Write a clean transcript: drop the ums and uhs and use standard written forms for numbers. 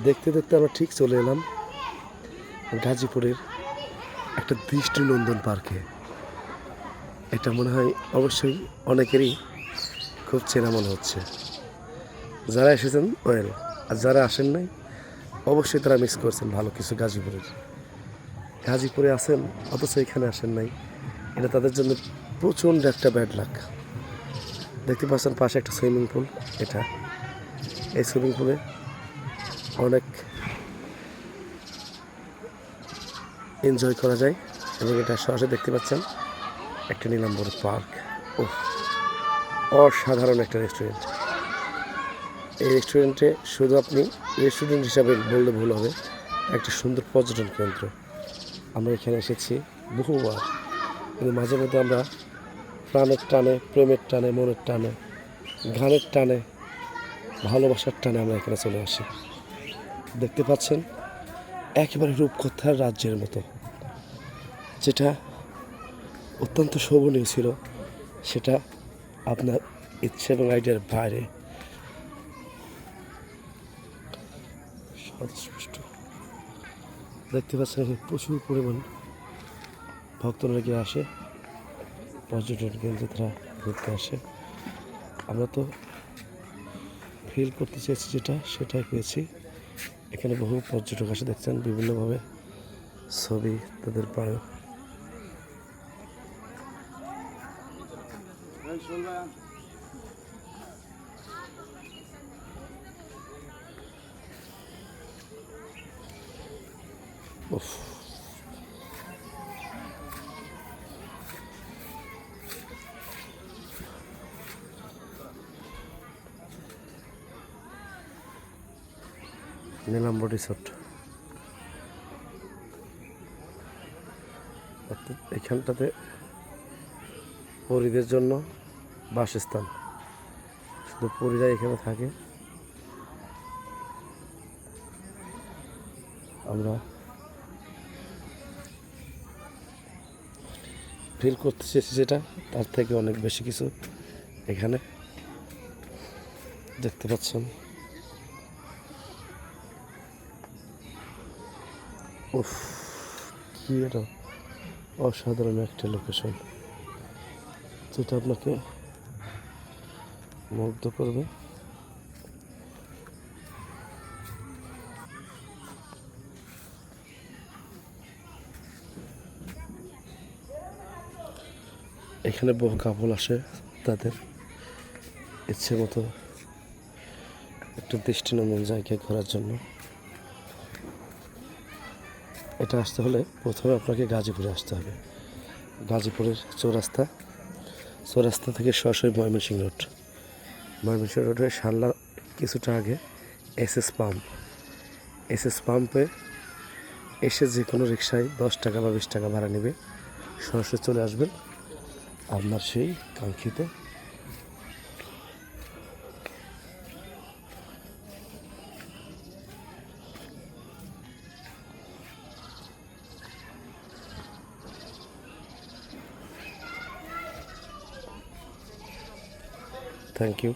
দেখতে দেখতে আমরা ঠিক চলে এলাম গাজীপুরের একটা দৃষ্টিনন্দন পার্কে। এটা মনে হয় অবশ্যই অনেকেরই খুব চেনা মনে হচ্ছে। যারা এসেছেন ওয়েল, আর যারা আসেন নাই অবশ্যই তারা মিস করছেন ভালো কিছু। গাজীপুরে আছেন অথচ এখানে আসেন নাই, এটা তাদের জন্য প্রচণ্ড একটা ব্যাড লাক। দেখতে পাচ্ছেন পাশে একটা সুইমিং পুল। এই সুইমিং পুলে অনেক এনজয় করা যায় এবং এটা সরাসরি দেখতে পাচ্ছেন একটা নীলাম্বর পার্ক। ও অসাধারণ একটা রেস্টুরেন্ট। এই রেস্টুরেন্টে শুধু আপনি রেস্টুরেন্ট হিসাবে বললে ভুল হবে, একটা সুন্দর পর্যটন কেন্দ্র। আমরা এখানে এসেছি বহুবার, কিন্তু মাঝে মধ্যে আমরা প্রাণের টানে, প্রেমের টানে, মনের টানে, গানের টানে, ভালোবাসার টানে আমরা এখানে চলে আসি। দেখতে পাচ্ছেন একেবারে রূপকথার রাজ্যের মতো। যেটা অত্যন্ত শোভনীয় ছিল সেটা আপনার ইচ্ছে এবং আইডিয়ার বাইরে। স্পষ্ট দেখতে পাচ্ছেন এখানে প্রচুর পরিমাণ ভক্তরা গিয়ে আসে, পর্যটন কেন্দ্রে তারা ঘুরতে আসে। আমরা তো ফিল করতে চেয়েছি সেটাই পেয়েছি। এখানে বহু পর্যটক আসে, দেখছেন বিভিন্নভাবে ছবি তাদের পাড়ে। নীলাম্বর রিসোর্ট, অর্থাৎ এখানটাতে পরীদের জন্য বাসস্থান। শুধু পরীরা এখানে থাকে। আমরা ফিল করতে চেয়েছি যেটা, তার থেকে অনেক বেশি কিছু এখানে দেখতে পাচ্ছেন। উফ, কি এটা অসাধারণ একটা লোকেশন, যেটা আপনাকে মুগ্ধ করবে। এখানে বহু কাপল আসে তাদের ইচ্ছে মতো একটা দৃষ্টিনন্দন জায়গায় ঘোরার জন্য। এটা আসতে হলে প্রথমে আপনাকে গাজীপুরে আসতে হবে। গাজীপুরের চৌরাস্তা থেকে সরাসরি ময়মনসিংহ রোডের শাল্লার কিছুটা আগে এসএস পাম্পে এসে যে কোনো রিক্সায় 10 টাকা বা 20 টাকা ভাড়া নেবে, সরাসরি চলে আসবেন আপনার সেই কাঙ্ক্ষিত থ্যাংক ইউ।